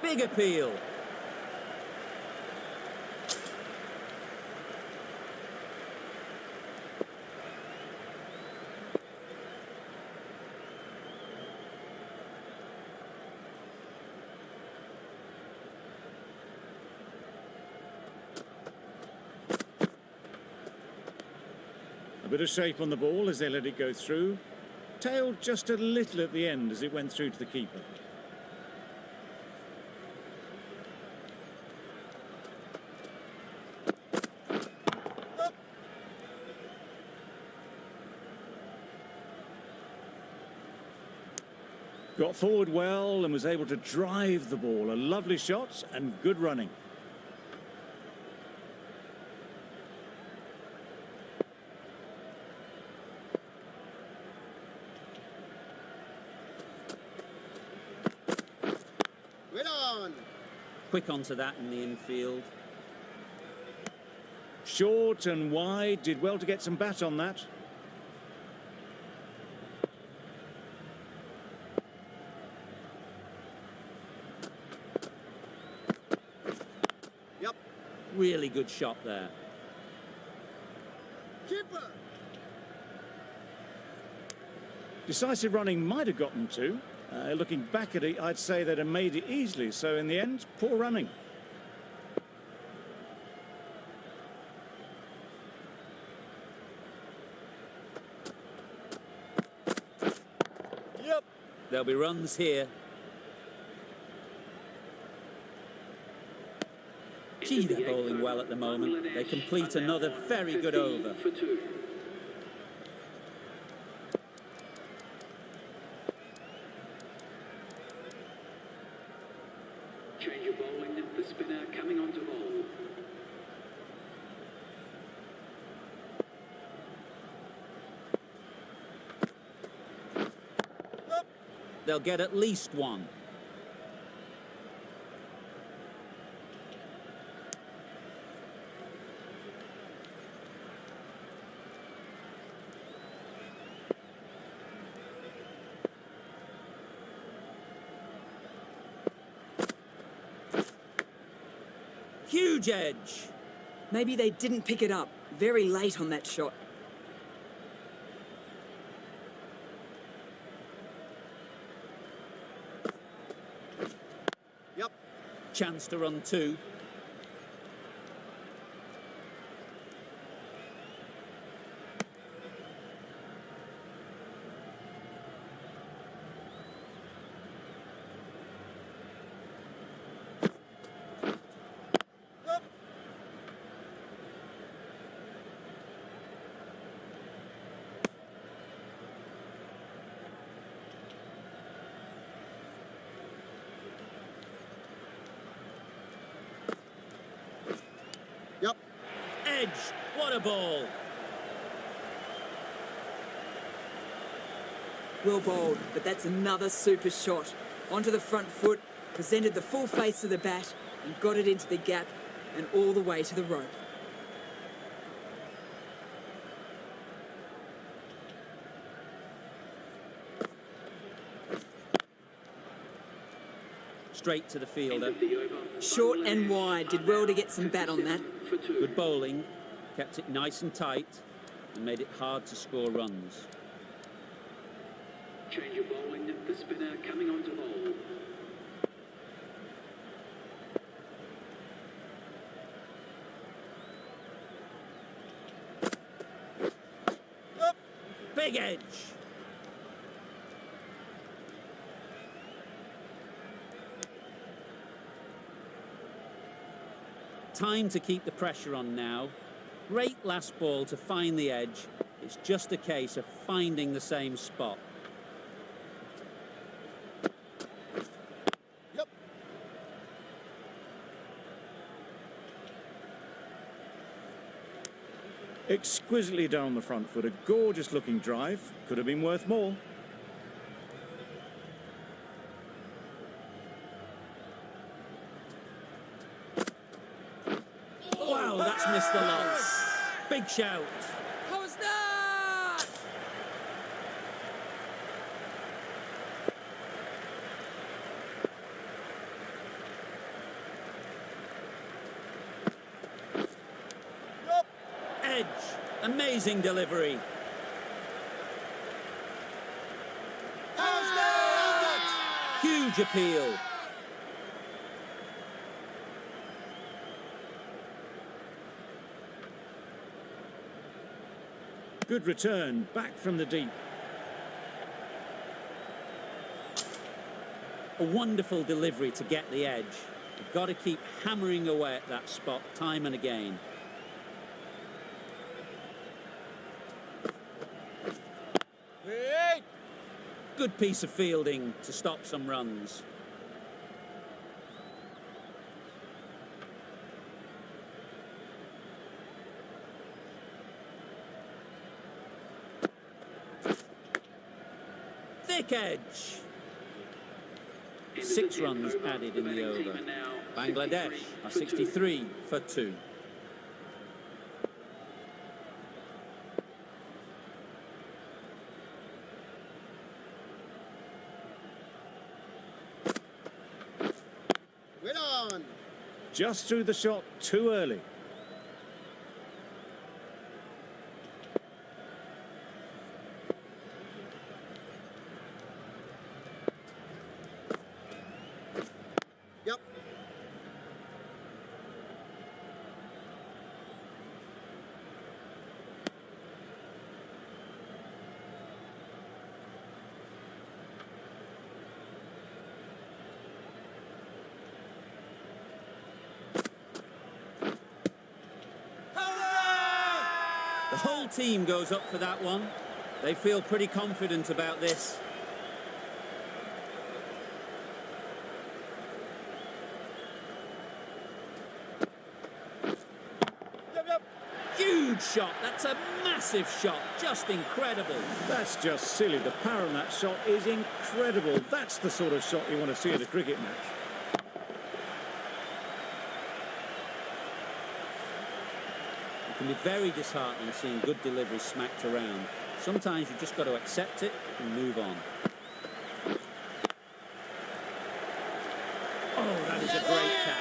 Big appeal. A bit of shape on the ball as they let it go through. Tailed just a little at the end as it went through to the keeper. Got forward well and was able to drive the ball. A lovely shot and good running. Wait on. Quick onto that in the infield. Short and wide, did well to get some bat on that. Yep. Really good shot there. Keeper. Decisive running might have gotten to. Looking back at it, I'd say they'd have made it easily. So in the end, poor running. Yep. There'll be runs here. Gee, they're bowling well at the moment. They complete another very good over. For 2. Change of bowling, the spinner coming on to bowl. They'll get at least one. Huge edge. Maybe they didn't pick it up. Very late on that shot. Yep. Chance to run 2. edge. What a ball. Well bowled, but that's another super shot. Onto the front foot, presented the full face of the bat and got it into the gap and all the way to the rope. Straight to the fielder. Short and wide, did well to get some bat on that. Good bowling, kept it nice and tight and made it hard to score runs. Change of bowling, the spinner coming on to bowl. Big edge. Time to keep the pressure on now. Great last ball to find the edge. It's just a case of finding the same spot. Yep. Exquisitely done on the front foot. A gorgeous looking drive. Could have been worth more. Wow, that's missed the lot. Big shout. How's that? Edge. Amazing delivery. Huge appeal. Good return, back from the deep. A wonderful delivery to get the edge. You've got to keep hammering away at that spot time and again. Hey! Good piece of fielding to stop some runs. Thick edge. 6 runs added in the over. Bangladesh are 63 for 2. Well on! Just threw the shot too early. Yep. The whole team goes up for that one. They feel pretty confident about this. Yep. Huge shot. That's a massive shot. Just incredible. That's just silly. The power on that shot is incredible. That's the sort of shot you want to see at a cricket match. It can be very disheartening seeing good delivery smacked around. Sometimes you've just got to accept it and move on. Oh, that is a great catch.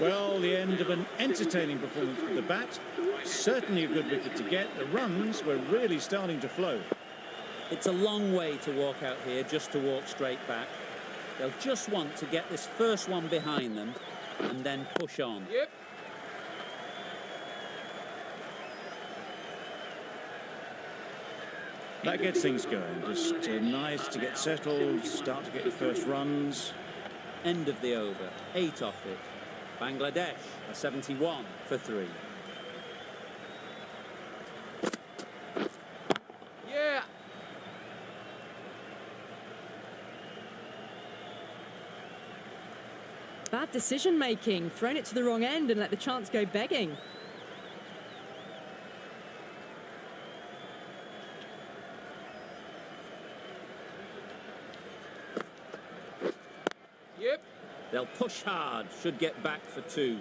Well, the end of an entertaining performance with the bat. Certainly a good wicket to get. The runs were really starting to flow. It's a long way to walk out here just to walk straight back. They'll just want to get this first one behind them and then push on. Yep. That gets things going. Just nice to get settled, start to get your first runs. End of the over. 8 off it. Bangladesh are 71 for 3. Bad decision making, thrown it to the wrong end and let the chance go begging. Yep. They'll push hard, should get back for 2.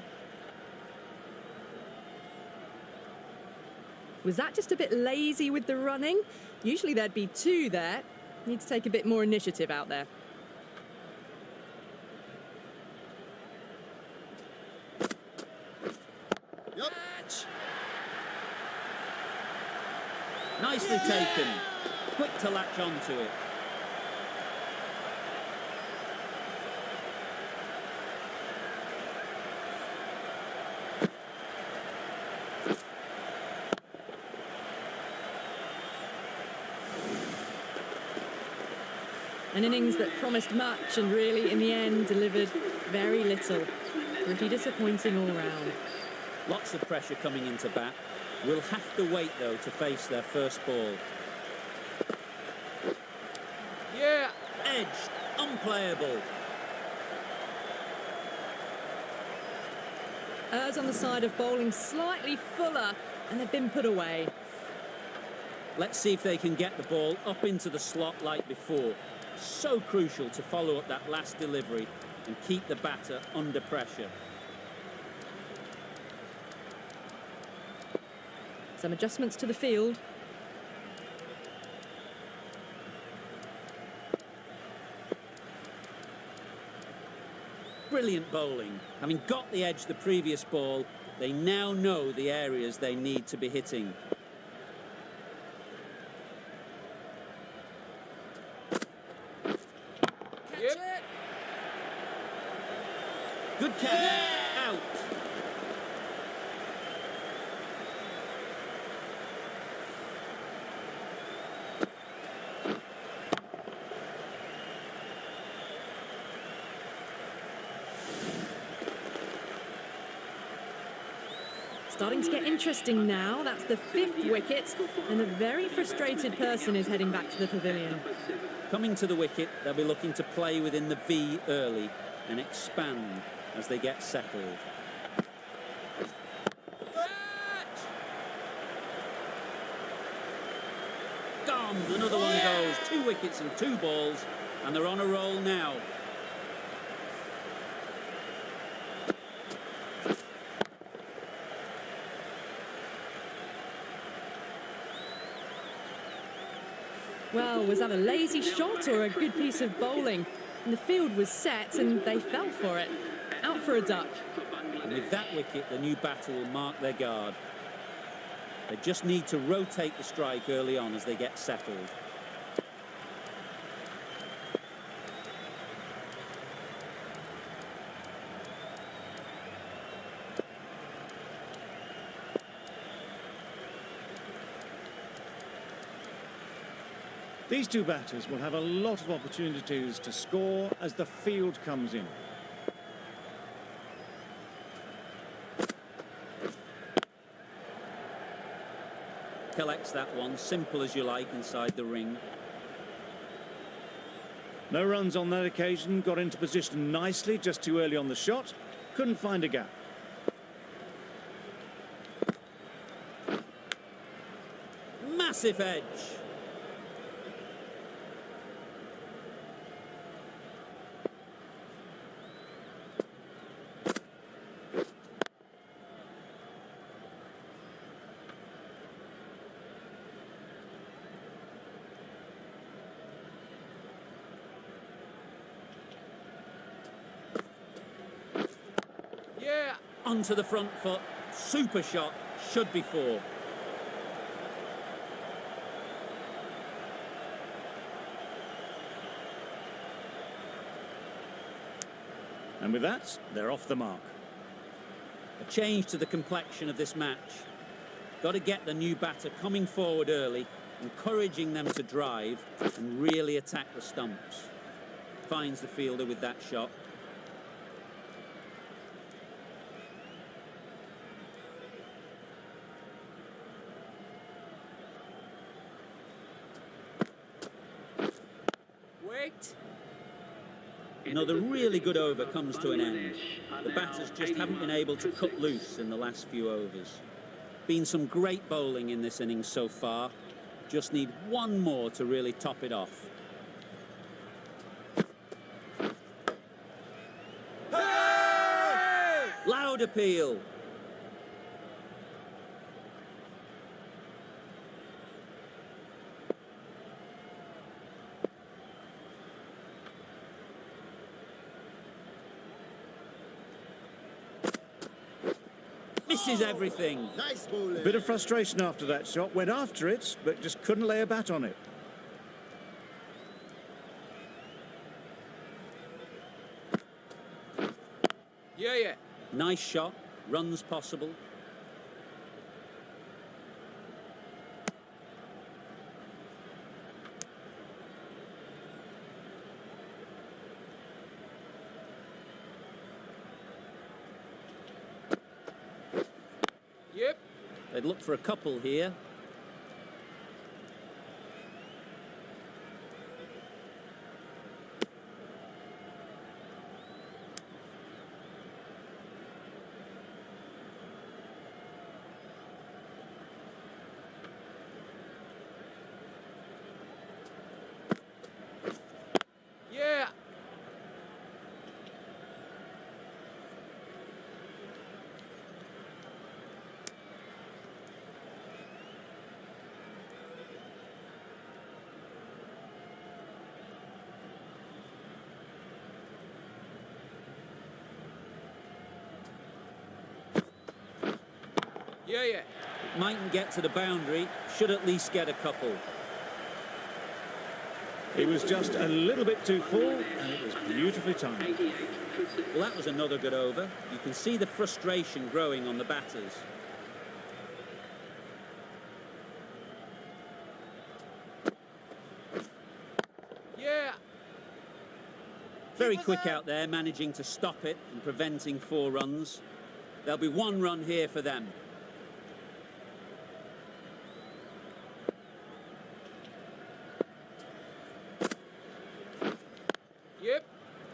Was that just a bit lazy with the running? Usually there'd be 2 there. Need to take a bit more initiative out there. Yep. Nicely taken. Quick to latch onto it. An innings that promised much and really, in the end, delivered very little. Pretty disappointing all round. Lots of pressure coming into bat. Will have to wait, though, to face their first ball. Yeah. Edged. Unplayable. Errs on the side of bowling slightly fuller, and they've been put away. Let's see if they can get the ball up into the slot like before. So crucial to follow up that last delivery and keep the batter under pressure. Some adjustments to the field. Brilliant bowling. Having got the edge the previous ball, they now know the areas they need to be hitting. Yep. Good catch. Out. Starting to get interesting now. That's the 5th wicket, and a very frustrated person is heading back to the pavilion. Coming to the wicket, they'll be looking to play within the V early and expand as they get settled. Gone. Another one goes. 2 wickets and 2 balls, and they're on a roll now. Well, was that a lazy shot or a good piece of bowling? And the field was set and they fell for it. Out for a duck. And with that wicket, the new batter will mark their guard. They just need to rotate the strike early on as they get settled. These 2 batters will have a lot of opportunities to score as the field comes in. Collects that one, simple as you like, inside the ring. No runs on that occasion, got into position nicely, just too early on the shot. Couldn't find a gap. Massive edge. Yeah. Onto the front foot. Super shot. Should be 4. And with that, they're off the mark. A change to the complexion of this match. Got to get the new batter coming forward early, encouraging them to drive and really attack the stumps. Finds the fielder with that shot. Wait. Another really good over comes to an end. The batters just haven't been able to cut loose in the last few overs. Been some great bowling in this innings so far. Just need one more to really top it off. Loud appeal. Misses everything. Nice bowling. A bit of frustration after that shot. Went after it, but just couldn't lay a bat on it. Yeah, yeah. Nice shot. Runs possible. Yep. They'd look for a couple here. Yeah. Yeah, yeah. Mightn't get to the boundary. Should at least get a couple. It was just a little bit too full, and it was beautifully timed. 88 for 6. Well, that was another good over. You can see the frustration growing on the batters. Yeah. Very quick out there, managing to stop it and preventing 4 runs. There'll be 1 run here for them. Yep.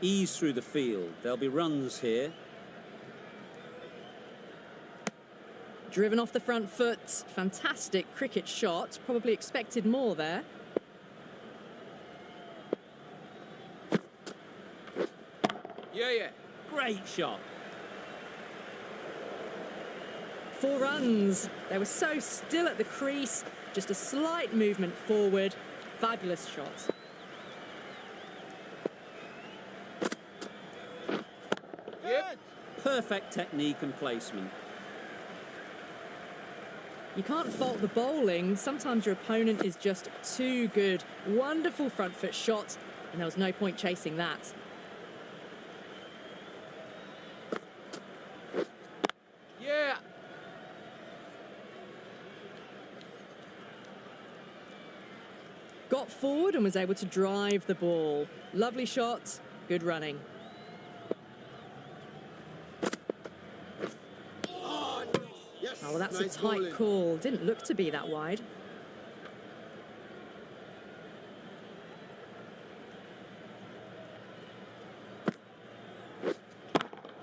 Ease through the field. There'll be runs here. Driven off the front foot. Fantastic cricket shot. Probably expected more there. Yeah, yeah. Great shot. 4 runs. They were so still at the crease. Just a slight movement forward. Fabulous shot. Yep. Perfect technique and placement. You can't fault the bowling. Sometimes your opponent is just too good. Wonderful front foot shot, and there was no point chasing that. Yeah. Got forward and was able to drive the ball. Lovely shot, good running. Yes, Oh, well, that's nice a tight bowling. call. Didn't look to be that wide.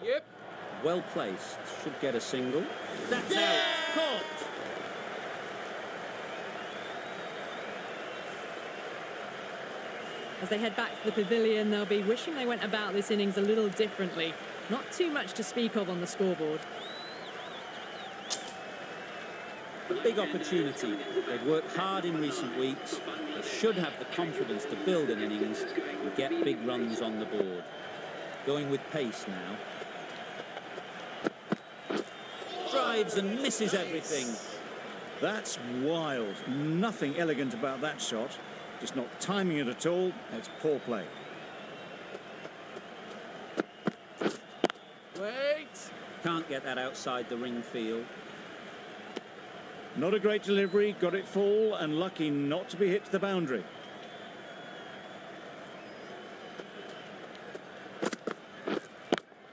Yep. Well placed. Should get a single. That's out. Caught. As they head back to the pavilion, they'll be wishing they went about this innings a little differently. Not too much to speak of on the scoreboard. A big opportunity. They've worked hard in recent weeks. They should have the confidence to build an innings and get big runs on the board. Going with pace now. Drives and misses everything. That's wild. Nothing elegant about that shot. Just not timing it at all. It's poor play. Wait. Can't get that outside the ring field. Not a great delivery. Got it full and lucky not to be hit to the boundary.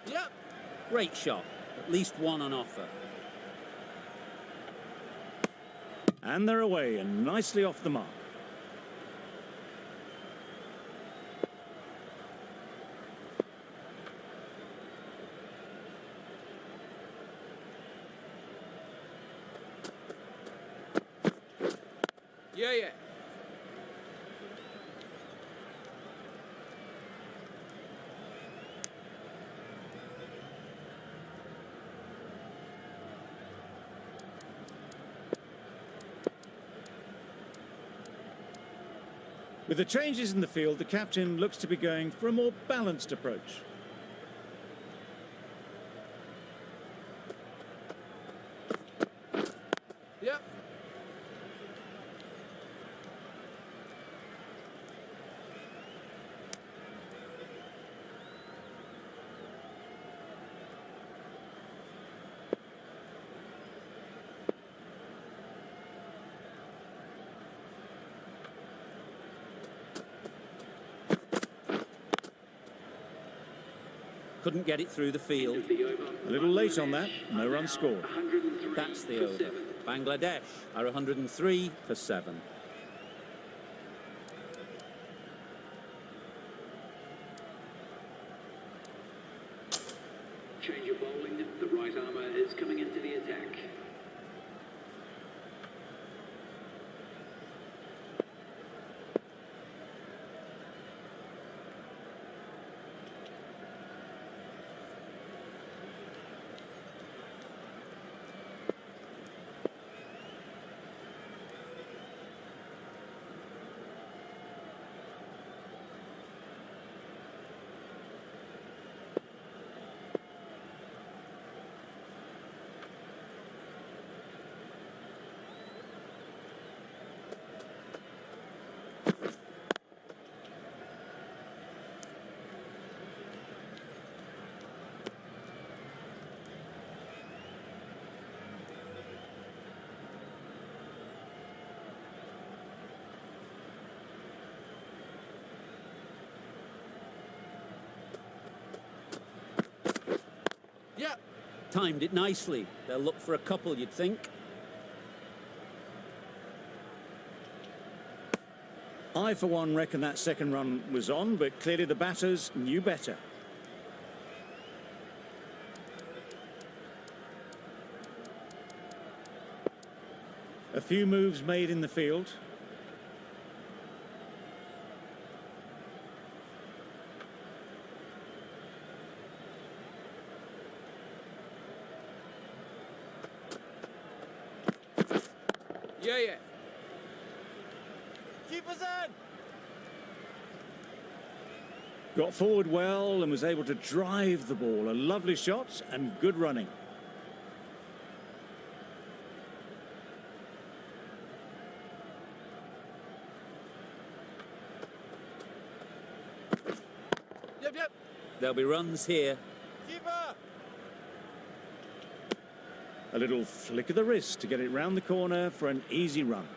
Yep. Great shot. At least 1 on offer. And they're away and nicely off the mark. Yeah, yeah. With the changes in the field, the captain looks to be going for a more balanced approach. Yep. Couldn't get it through the field. A little late on that, no run scored. That's the over. Bangladesh are 103 for 7. Change of bowling. The right armour is coming into the attack. Yep. Timed it nicely. They'll look for a couple, you'd think. I, for one, reckon that second run was on, but clearly the batters knew better. A few moves made in the field. Yeah, yeah. Keep us in. Got forward well and was able to drive the ball. A lovely shot and good running. Yep, yep. There'll be runs here. Keeper. A little flick of the wrist to get it round the corner for an easy run.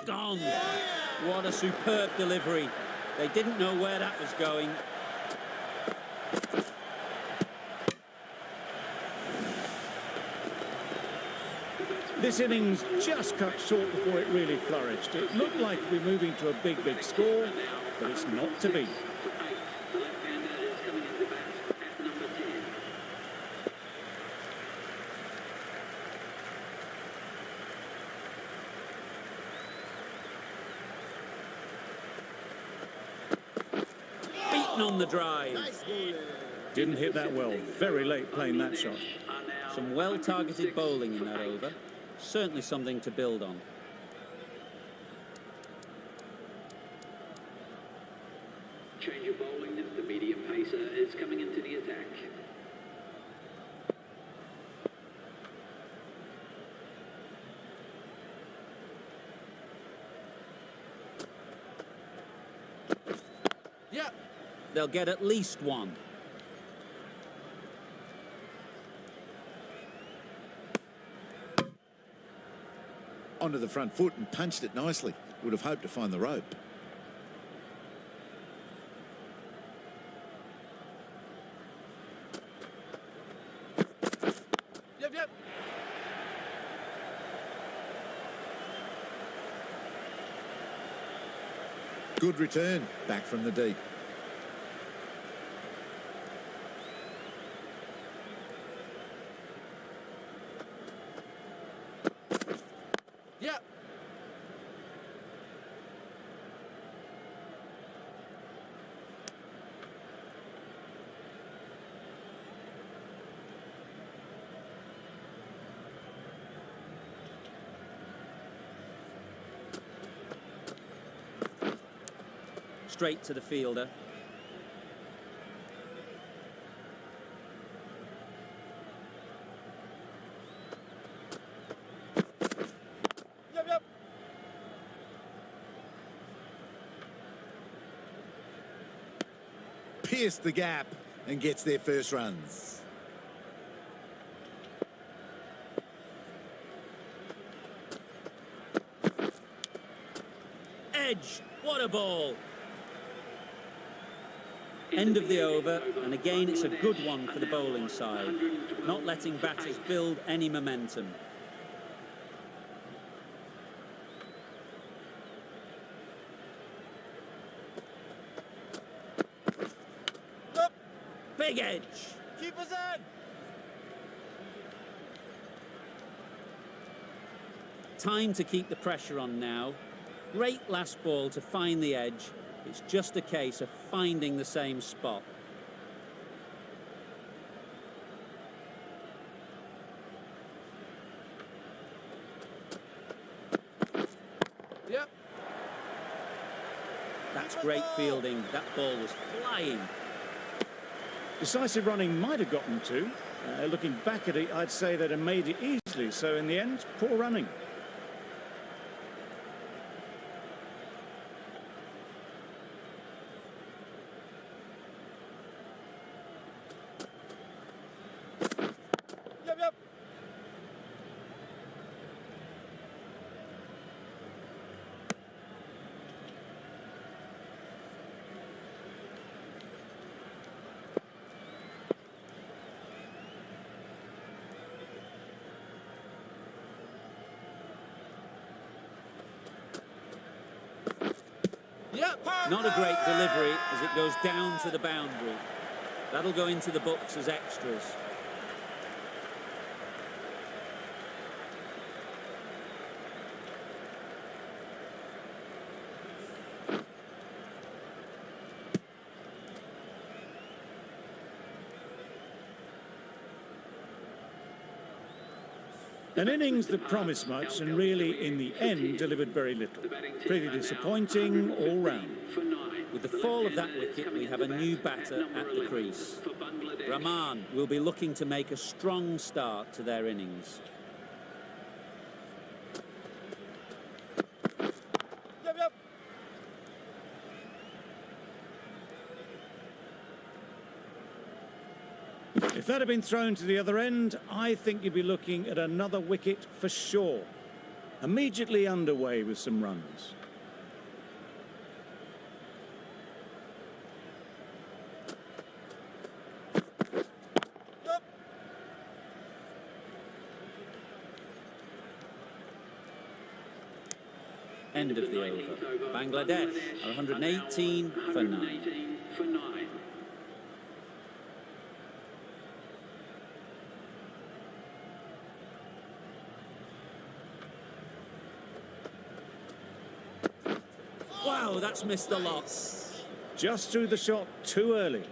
Gone. What a superb delivery. They didn't know where that was going. This innings just cut short before it really flourished. It looked like we're moving to a big score, but it's not to be. The left-hander is coming into bat at number 10. Beaten on the drive. Didn't hit that well. Very late playing that shot. Some well-targeted bowling in that over. Certainly something to build on. Change of bowling. The medium pacer is coming into the attack. Yep. They'll get at least one. Onto the front foot and punched it nicely. Would have hoped to find the rope. Yep, yep. Good return, back from the deep. Yeah. Straight to the fielder. Yep, yep. Pierced the gap and gets their first runs. Edge. What a ball. End of the over, and again it's a good one for the bowling side, not letting batters build any momentum. Yep. Big edge. Keep us in. Time to keep the pressure on now. Great last ball to find the edge. It's just a case of finding the same spot. Yep. That's great fielding. That ball was flying. Decisive running might have gotten two. Looking back at it, I'd say they'd have made it easily. So in the end, poor running. Yep, yep. Yep. Not a great delivery as it goes down to the boundary. That'll go into the books as extras. An innings that promised much and really, in the end, delivered very little. Pretty disappointing all round. With the fall of that wicket, we have a new batter at the crease. Rahman will be looking to make a strong start to their innings. Yep, yep. If that had been thrown to the other end, I think you'd be looking at another wicket for sure. Immediately underway with some runs. Yep. End of the over. Bangladesh are 118 for 9. Wow, that's missed the lot. Just threw the shot too early.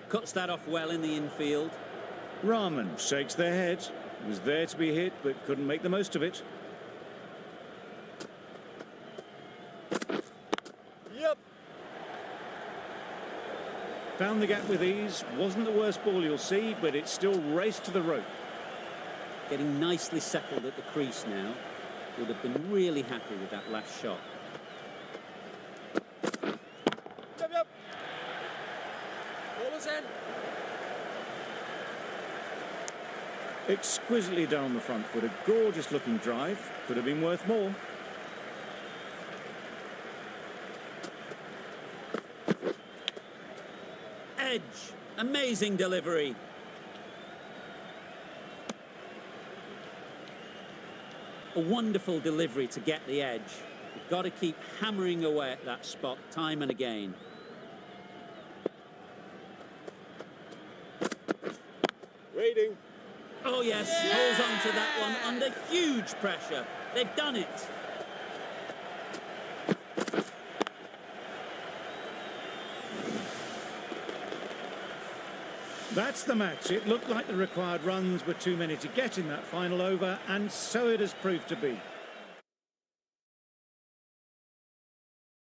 Cuts that off well in the infield. Rahman shakes their head. Was there to be hit, but couldn't make the most of it. Yep. Found the gap with ease. Wasn't the worst ball you'll see, but it still raced to the rope. Getting nicely settled at the crease now. Would have been really happy with that last shot. Yep, yep. Ball is in. Exquisitely down the front foot. A gorgeous looking drive. Could have been worth more. Edge. Amazing delivery. a wonderful delivery to get the edge. You've got to keep hammering away at that spot time and again. Waiting. Oh yes, holds on to that one under huge pressure. They've done it. That's the match. It looked like the required runs were too many to get in that final over, and so it has proved to be.